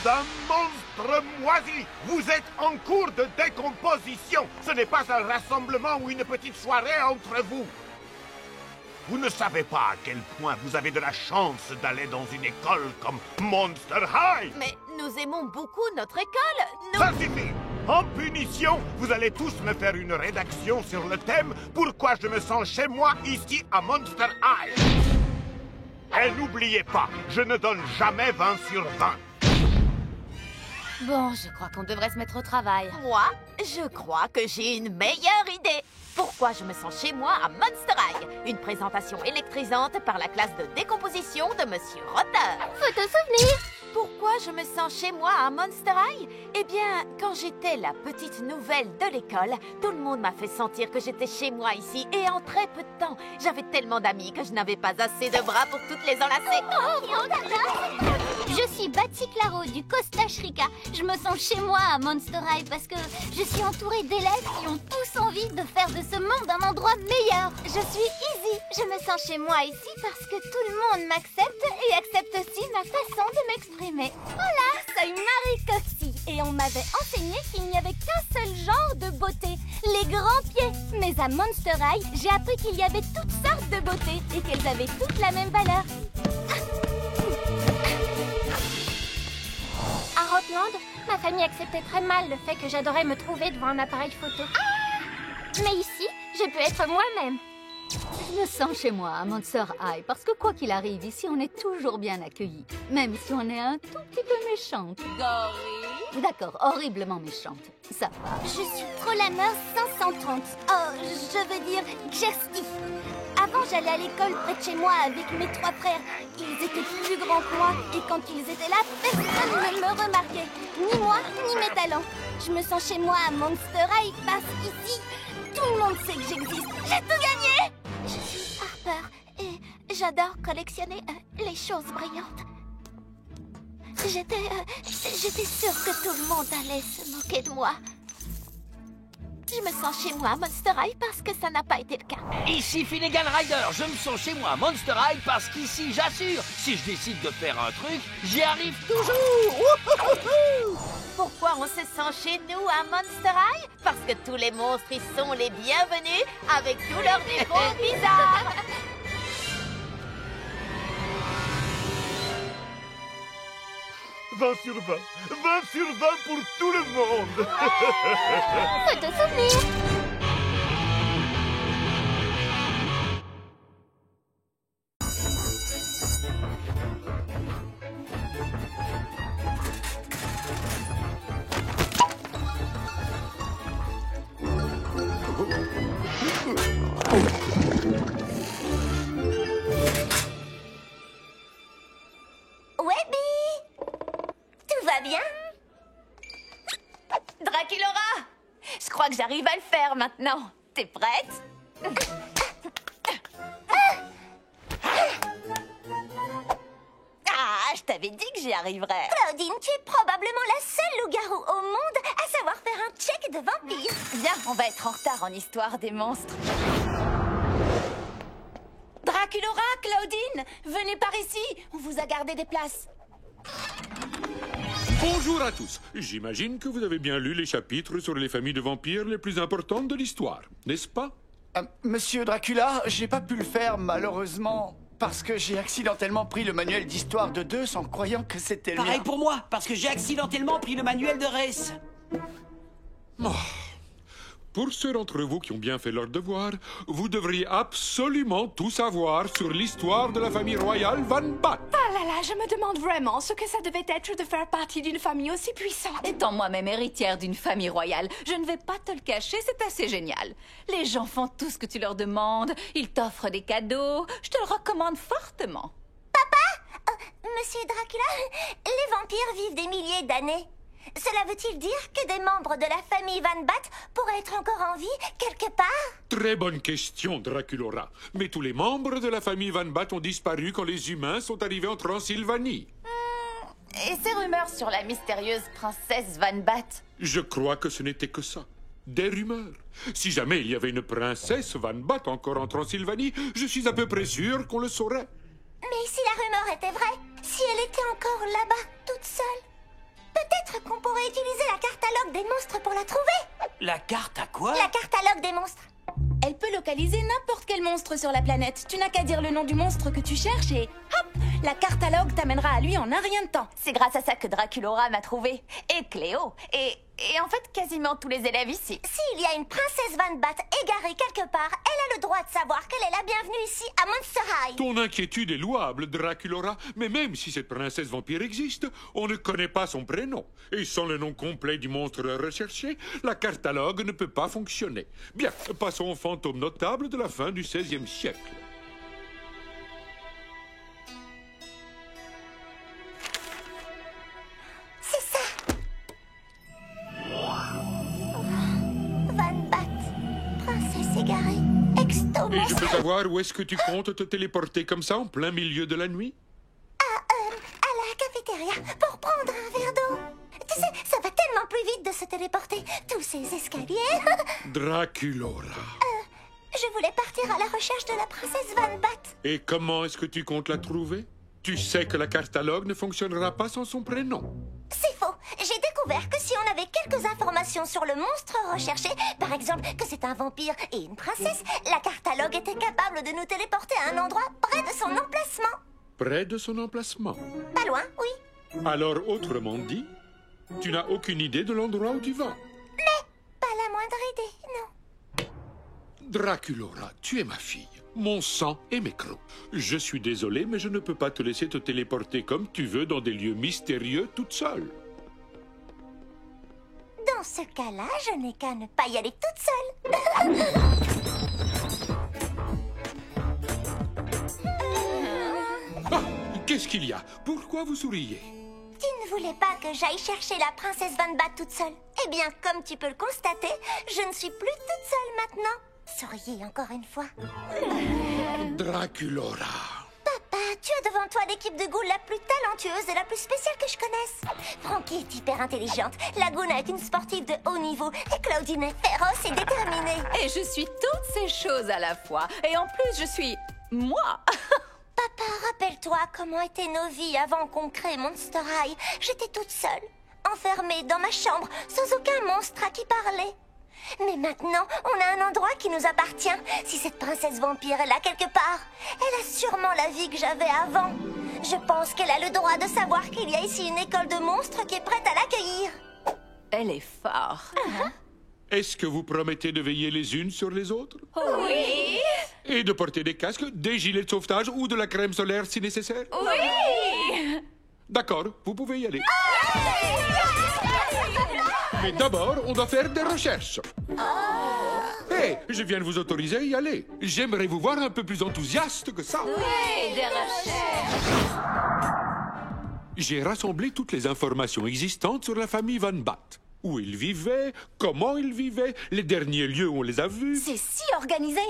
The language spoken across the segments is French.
d'un monstre moisi. Vous êtes en cours de décomposition. Ce n'est pas un rassemblement ou une petite soirée entre vous. Vous ne savez pas à quel point vous avez de la chance d'aller dans une école comme Monster High. Mais nous aimons beaucoup notre école. Nous... Ça suffit. En punition, vous allez tous me faire une rédaction sur le thème « Pourquoi je me sens chez moi ici à Monster High ». Et n'oubliez pas, je ne donne jamais 20 sur 20. Bon, je crois qu'on devrait se mettre au travail. Moi, je crois que j'ai une meilleure idée. Pourquoi je me sens chez moi à Monster High? Une présentation électrisante par la classe de décomposition de Monsieur Rotter. Photo-souvenir. Pourquoi je me sens chez moi à Monster High? Eh bien, quand j'étais la petite nouvelle de l'école, tout le monde m'a fait sentir que j'étais chez moi ici. Et en très peu de temps, j'avais tellement d'amis que je n'avais pas assez de bras pour toutes les enlacer. Je suis Batsy Claro du Costa Rica. Je me sens chez moi à Monster High parce que je suis entourée d'élèves qui ont tous envie de faire de ce monde un endroit meilleur. Je suis Izzy. Je me sens chez moi ici parce que tout le monde m'accepte et accepte aussi ma façon de m'exprimer. Voilà, c'est Marie Coxy et on m'avait enseigné qu'il n'y avait qu'un seul genre de beauté, les grands pieds. Mais à Monster High, j'ai appris qu'il y avait toutes sortes de beautés et qu'elles avaient toutes la même valeur. À Rotland, ma famille acceptait très mal le fait que j'adorais me trouver devant un appareil photo. Mais ici, je peux être moi-même. Je me sens chez moi à Monster High parce que quoi qu'il arrive, ici on est toujours bien accueillis. Même si on est un tout petit peu méchante. Gorille. D'accord, horriblement méchante. Ça va. Je suis Trollamer 530. Oh, je veux dire Kirsty. Avant, j'allais à l'école près de chez moi avec mes 3 frères. Ils étaient plus grands que moi et quand ils étaient là, personne ne me remarquait. Ni moi, ni mes talents. Je me sens chez moi à Monster High parce qu'ici, tout le monde sait que j'existe. J'ai tout gagné! Je suis Harper et j'adore collectionner les choses brillantes. J'étais sûre que tout le monde allait se moquer de moi. Je me sens chez moi à Monster High parce que ça n'a pas été le cas. Ici Finnegan Rider, je me sens chez moi à Monster High parce qu'ici, j'assure, si je décide de faire un truc, j'y arrive toujours. Wouhouhou. Pourquoi on se sent chez nous à Monster High? Parce que tous les monstres y sont les bienvenus avec tous leurs défauts bizarres. 20 sur 20. 20 sur 20 pour tout le monde. Photo-souvenir. Bien. Draculaura, je crois que j'arrive à le faire maintenant. T'es prête? Ah, je t'avais dit que j'y arriverais. Claudine, tu es probablement la seule loup-garou au monde à savoir faire un check de vampire. Viens, on va être en retard en histoire des monstres. Draculaura, Claudine, venez par ici. On vous a gardé des places. Bonjour à tous. J'imagine que vous avez bien lu les chapitres sur les familles de vampires les plus importantes de l'histoire, n'est-ce pas? Monsieur Dracula, j'ai pas pu le faire, malheureusement, parce que j'ai accidentellement pris le manuel d'histoire de Deus en croyant que c'était le Pareil mien. pour moi, parce que j'ai accidentellement pris le manuel de Race. Oh. Pour ceux d'entre vous qui ont bien fait leur devoir, vous devriez absolument tout savoir sur l'histoire de la famille royale Van Bat. Ah là là, je me demande vraiment ce que ça devait être de faire partie d'une famille aussi puissante. Étant moi-même héritière d'une famille royale, je ne vais pas te le cacher, c'est assez génial. Les gens font tout ce que tu leur demandes, ils t'offrent des cadeaux, je te le recommande fortement. Monsieur Dracula, les vampires vivent des milliers d'années. Cela veut-il dire que des membres de la famille Van Bat pourraient être encore en vie quelque part? Très bonne question, Draculora. Mais tous les membres de la famille Van Bat ont disparu quand les humains sont arrivés en Transylvanie. Et ces rumeurs sur la mystérieuse princesse Van Bat? Je crois que ce n'était que ça. Des rumeurs. Si jamais il y avait une princesse Van Bat encore en Transylvanie, je suis à peu près sûr qu'on le saurait. Mais si la rumeur était vraie, si elle était encore là-bas, toute seule? Peut-être qu'on pourrait utiliser la catalogue des monstres pour la trouver. La carte à quoi? La catalogue des monstres. Elle peut localiser n'importe quel monstre sur la planète. Tu n'as qu'à dire le nom du monstre que tu cherches et hop, la cartalogue t'amènera à lui en un rien de temps. C'est grâce à ça que Draculaura m'a trouvé. Et Cléo. Et en fait, quasiment tous les élèves ici. S'il y a une princesse Van Bat égarée quelque part, elle a le droit de savoir qu'elle est la bienvenue ici à Monster High. Ton inquiétude est louable, Draculaura, mais même si cette princesse vampire existe, on ne connaît pas son prénom. Et sans le nom complet du monstre recherché, la cartalogue ne peut pas fonctionner. Bien, passons aux fantômes notables de la fin du XVIe siècle. C'est ça. Van Bat, princesse égarée, exto Et je monstre. peux savoir où est-ce que tu comptes te téléporter comme ça en plein milieu de la nuit? À la cafétéria pour prendre un verre d'eau. Tu sais, ça va tellement plus vite de se téléporter. Tous ces escaliers. Draculaura. Je voulais partir à la recherche de la princesse Van Bat. Et comment est-ce que tu comptes la trouver? Tu sais que la cartalogue ne fonctionnera pas sans son prénom. C'est faux. J'ai découvert que si on avait quelques informations sur le monstre recherché, par exemple que c'est un vampire et une princesse, la cartalogue était capable de nous téléporter à un endroit près de son emplacement. Près de son emplacement. Pas loin, oui. Alors, autrement dit, tu n'as aucune idée de l'endroit où tu vas. Pas la moindre idée, non. Draculaura, tu es ma fille, mon sang et mes crocs. Je suis désolé, mais je ne peux pas te laisser te téléporter comme tu veux dans des lieux mystérieux toute seule. Dans ce cas-là, je n'ai qu'à ne pas y aller toute seule. Ah, qu'est-ce qu'il y a? Pourquoi vous souriez? Tu ne voulais pas que j'aille chercher la princesse Van Bat toute seule. Eh bien, comme tu peux le constater, je ne suis plus toute seule maintenant. Souriez encore une fois. Draculaura. Papa, tu as devant toi l'équipe de ghouls la plus talentueuse et la plus spéciale que je connaisse. Frankie est hyper intelligente, Laguna est une sportive de haut niveau et Claudine est féroce et déterminée. Et je suis toutes ces choses à la fois. Et en plus, je suis moi. Papa, rappelle-toi comment étaient nos vies avant qu'on crée Monster High. J'étais toute seule, enfermée dans ma chambre, sans aucun monstre à qui parler. Mais maintenant, on a un endroit qui nous appartient. Si cette princesse vampire est là quelque part, elle a sûrement la vie que j'avais avant. Je pense qu'elle a le droit de savoir qu'il y a ici une école de monstres qui est prête à l'accueillir. Elle est forte. Est-ce que vous promettez de veiller les unes sur les autres? Oui. Et de porter des casques, des gilets de sauvetage ou de la crème solaire si nécessaire? Oui. D'accord, vous pouvez y aller. Mais d'abord, on doit faire des recherches. Hé, je viens de vous autoriser à y aller. J'aimerais vous voir un peu plus enthousiaste que ça. Oui, des recherches. J'ai rassemblé toutes les informations existantes sur la famille Van Bat. Où ils vivaient, comment ils vivaient, les derniers lieux où on les a vus. C'est si organisé.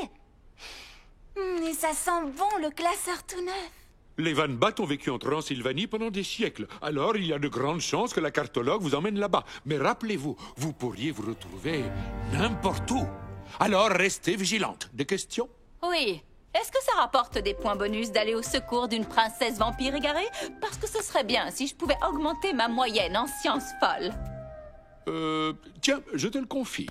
Et ça sent bon, le classeur tout neuf. Les Van Bat ont vécu en Transylvanie pendant des siècles. Alors, il y a de grandes chances que la cartologue vous emmène là-bas. Mais rappelez-vous, vous pourriez vous retrouver n'importe où. Alors, restez vigilante. Des questions? Oui. Est-ce que ça rapporte des points bonus d'aller au secours d'une princesse vampire égarée? Parce que ce serait bien si je pouvais augmenter ma moyenne en sciences folles. Tiens, je te le confie.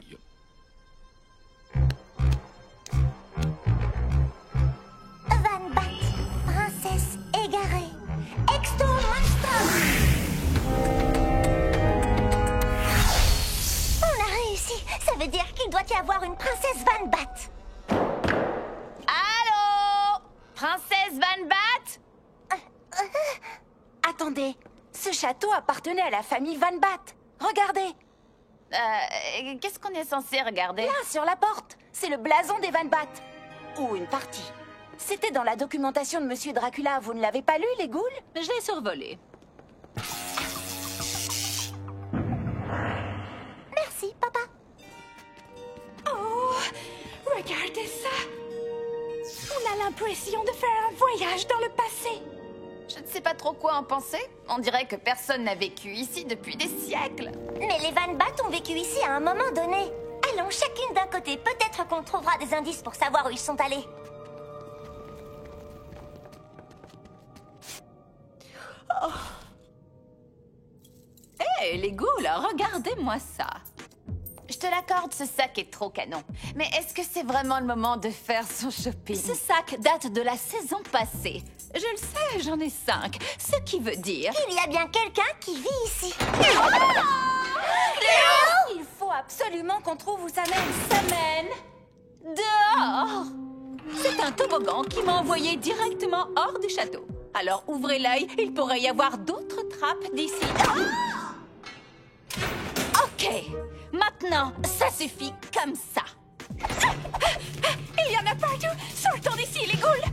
Van Bat, princesse égarée, exto monstre. On a réussi. Ça veut dire qu'il doit y avoir une princesse Van Bat. Allô? Princesse Van Bat? Attendez, ce château appartenait à la famille Van Bat. Regardez, Qu'est-ce qu'on est censé regarder? là, sur la porte. C'est le blason des Van Bat. Ou une partie. C'était dans la documentation de Monsieur Dracula. Vous ne l'avez pas lu, les ghouls? Je l'ai survolé. Merci, papa. Oh, regardez ça. On a l'impression de faire un voyage dans le passé. Je ne sais pas trop quoi en penser. On dirait que personne n'a vécu ici depuis des siècles. Mais les Van Bat ont vécu ici à un moment donné. Allons chacune d'un côté. Peut-être qu'on trouvera des indices pour savoir où ils sont allés. Hey, les ghouls, regardez-moi ça. Je te l'accorde, ce sac est trop canon. Mais est-ce que c'est vraiment le moment de faire son shopping? Ce sac date de la saison passée. Je le sais, j'en ai 5. Ce qui veut dire... Il y a bien quelqu'un qui vit ici. Léo! Il faut absolument qu'on trouve où ça mène. Ça mène Dehors! C'est un toboggan qui m'a envoyé directement hors du château. Alors ouvrez l'œil, il pourrait y avoir d'autres trappes d'ici. Ok, maintenant, ça suffit comme ça. Il y en a partout! Sortons d'ici, les ghouls!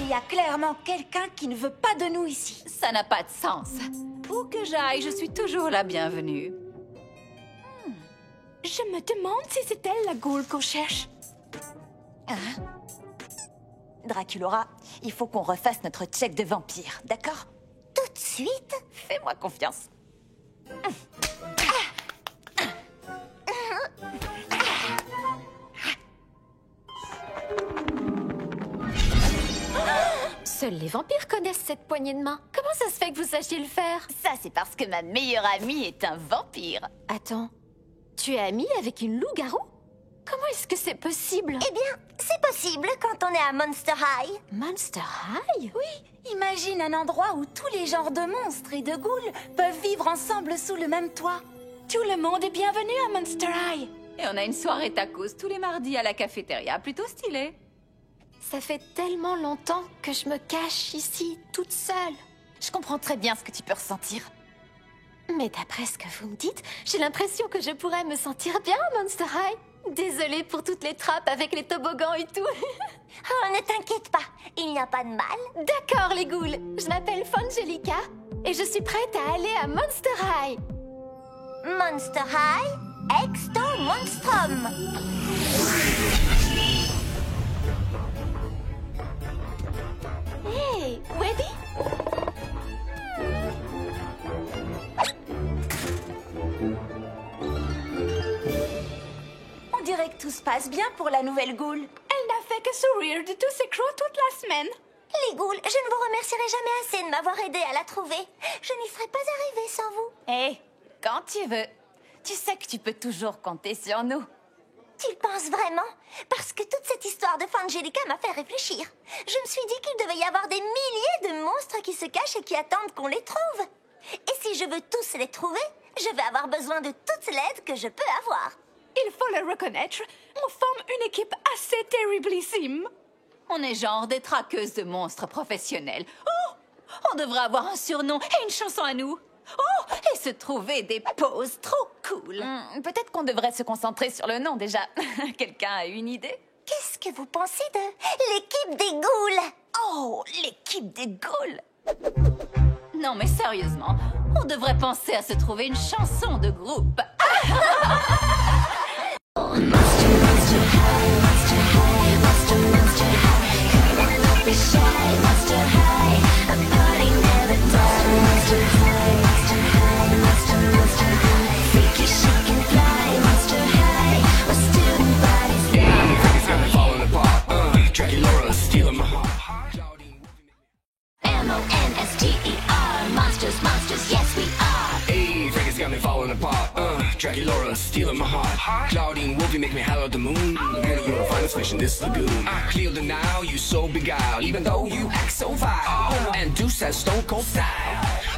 Il y a clairement quelqu'un qui ne veut pas de nous ici. Ça n'a pas de sens. Où que j'aille, je suis toujours la bienvenue. Je me demande si c'est elle la ghoul qu'on cherche. Draculaura, il faut qu'on refasse notre check de vampire, d'accord? Tout de suite? Fais-moi confiance. Seuls les vampires connaissent cette poignée de main. Comment ça se fait que vous sachiez le faire? Ça, c'est parce que ma meilleure amie est un vampire. Attends, tu es amie avec une loup-garou? Comment est-ce que c'est possible? Eh bien, c'est possible quand on est à Monster High. Monster High? Oui, imagine un endroit où tous les genres de monstres et de ghouls peuvent vivre ensemble sous le même toit. Tout le monde est bienvenu à Monster High. Et on a une soirée tacos tous les mardis à la cafétéria, plutôt stylée. Ça fait tellement longtemps que je me cache ici, toute seule. Je comprends très bien ce que tu peux ressentir. Mais d'après ce que vous me dites, j'ai l'impression que je pourrais me sentir bien à Monster High. Désolée pour toutes les trappes avec les toboggans et tout. Oh, ne t'inquiète pas, il n'y a pas de mal. D'accord, les ghouls. Je m'appelle Fangelica et je suis prête à aller à Monster High. Monster High, Exto Monstrum. Hey, Webby? On dirait que tout se passe bien pour la nouvelle ghoul. Elle n'a fait que sourire de tous ses crocs toute la semaine. Les ghouls, je ne vous remercierai jamais assez de m'avoir aidé à la trouver. Je n'y serais pas arrivée sans vous. Hé, quand tu veux. Tu sais que tu peux toujours compter sur nous. Tu le penses vraiment? Parce que toute cette histoire de Fangelica m'a fait réfléchir. Je me suis dit qu'il devait y avoir des milliers de monstres qui se cachent et qui attendent qu'on les trouve. Et si je veux tous les trouver, je vais avoir besoin de toute l'aide que je peux avoir. Il faut le reconnaître, on forme une équipe assez terriblissime. On est genre des traqueuses de monstres professionnels. Oh! On devrait avoir un surnom et une chanson à nous. Oh! Et se trouver des poses trop cool. Peut-être qu'on devrait se concentrer sur le nom déjà. Quelqu'un a une idée? Qu'est-ce que vous pensez de l'équipe des ghouls? Oh, l'équipe des ghouls! Non mais sérieusement, on devrait penser à se trouver une chanson de groupe. Draculaura stealing my heart. Claudine Wolfie make me holler at the moon. Girl, you're the finest fish in this lagoon. Clear the now, you so beguiled, even though you act so vile. And Deuce has stone cold style.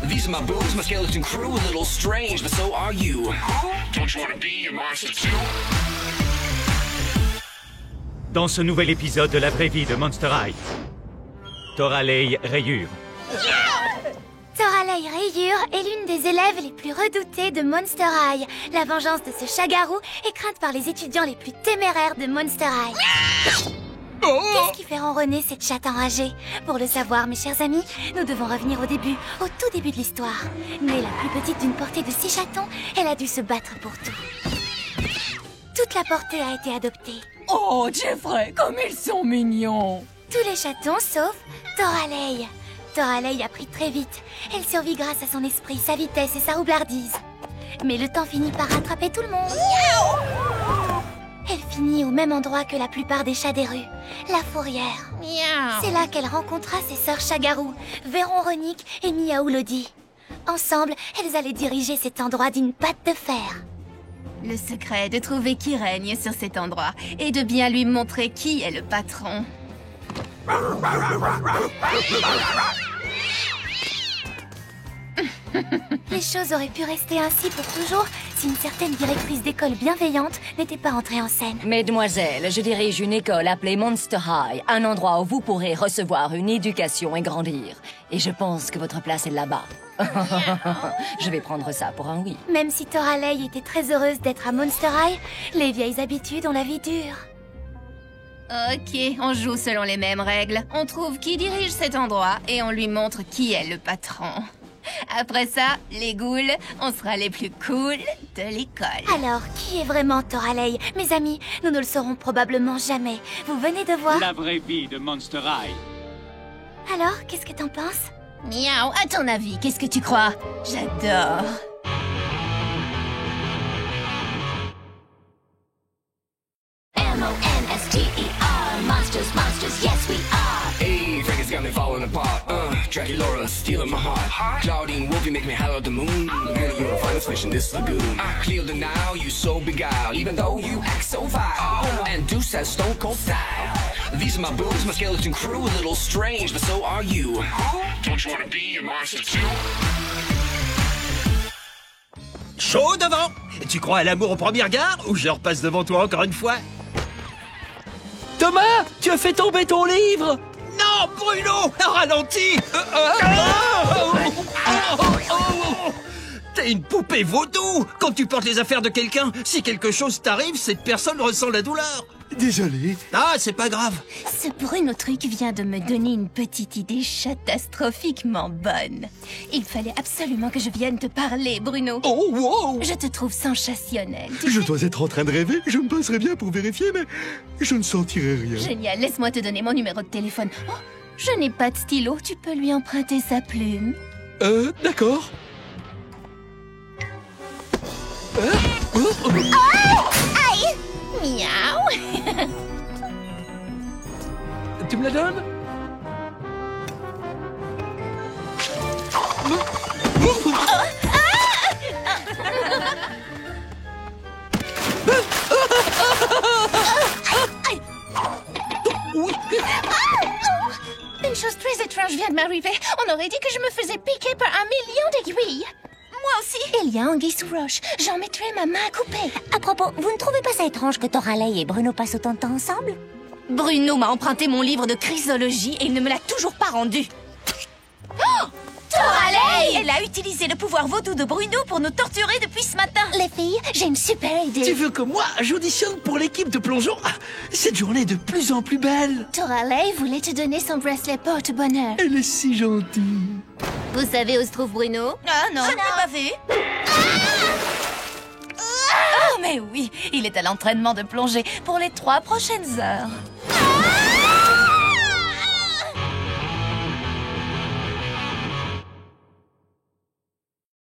These are my boobs, my skeleton crew, a little strange, but so are you. Don't you wanna be a monster too? Dans ce nouvel épisode de la vraie vie de Monster High, Toralei Rayure. Toralei Rayure est l'une des élèves les plus redoutées de Monster High. La vengeance de ce chat-garou est crainte par les étudiants les plus téméraires de Monster High. Qu'est-ce qui fait ronronner cette chatte enragée? Pour le savoir, mes chers amis, nous devons revenir au début, au tout début de l'histoire. Née la plus petite d'une portée de 6 chatons, elle a dû se battre pour tout. Toute la portée a été adoptée. Oh, Jeffrey, comme ils sont mignons! tous les chatons sauf Toralei. Toralei a pris très vite. Elle survit grâce à son esprit, sa vitesse et sa roublardise. Mais le temps finit par rattraper tout le monde. Elle finit au même endroit que la plupart des chats des rues, la fourrière. C'est là qu'elle rencontra ses sœurs Chagarou, Véron Ronique et Miaou Lodi. Ensemble, elles allaient diriger cet endroit d'une patte de fer. Le secret est de trouver qui règne sur cet endroit et de bien lui montrer qui est le patron. Les choses auraient pu rester ainsi pour toujours si une certaine directrice d'école bienveillante n'était pas entrée en scène. Mesdemoiselles, je dirige une école appelée Monster High, un endroit où vous pourrez recevoir une éducation et grandir. Et je pense que votre place est là-bas. Je vais prendre ça pour un oui. Même si Toralei était très heureuse d'être à Monster High, les vieilles habitudes ont la vie dure. Ok, on joue selon les mêmes règles. On trouve qui dirige cet endroit et on lui montre qui est le patron. Après ça, les ghouls, on sera les plus cool de l'école. Alors, qui est vraiment Toralei? Mes amis, nous ne le saurons probablement jamais. Vous venez de voir... La vraie vie de Monster High. Alors, qu'est-ce que t'en penses? Miaou, à ton avis, qu'est-ce que tu crois? J'adore. M-O-N-S-T-E-R, monsters, monsters, yes we are. Hey, Frankie's got me falling apart. Draculaura stealing my heart. Claudine Wolfie make me holler at the moon. Girl, you're the finest fish in this lagoon. Clear the Nile, you so beguiled, even though you act so vile. And Deuce has stone cold style. These are my boobs, my skeleton crew, a little strange, but so are you. Don't you wanna be a monster too? Chaud devant! Tu crois à l'amour au premier regard ou je repasse devant toi encore une fois? Thomas, tu as fait tomber ton livre! Non, Bruno! Ralenti! T'es une poupée vaudou! Quand tu portes les affaires de quelqu'un, si quelque chose t'arrive, cette personne ressent la douleur. Désolé. Ah, c'est pas grave. Ce Bruno truc vient de me donner une petite idée catastrophiquement bonne. Il fallait absolument que je vienne te parler, Bruno. Oh, wow! Je te trouve sensationnel. Je dois être en train de rêver. Je me passerai bien pour vérifier, mais je ne sentirai rien. Génial, laisse-moi te donner mon numéro de téléphone. Oh, je n'ai pas de stylo, tu peux lui emprunter sa plume. D'accord. Aïe! Miaou! Tu me la donnes? Oui. Une chose très étrange vient de m'arriver. On aurait dit que je me faisais piquer par 1 million d'aiguilles. Moi aussi. Il y a anguille sous roche. J'en mettrai ma main coupée. À propos, vous ne trouvez pas ça étrange que Toralei et Bruno passent autant de temps ensemble? Bruno m'a emprunté mon livre de chrysologie et il ne me l'a toujours pas rendu. Oh! Toralei! Elle a utilisé le pouvoir vaudou de Bruno pour nous torturer depuis ce matin. Les filles, j'ai une super idée. Tu veux que moi, j'auditionne pour l'équipe de plongeon? Cette journée est de plus en plus belle. Toralei voulait te donner son bracelet porte-bonheur. Elle est si gentille. Vous savez où se trouve Bruno? Ah non, je ne l'ai pas vu. Oh, mais oui, il est à l'entraînement de plongée pour les 3 prochaines heures.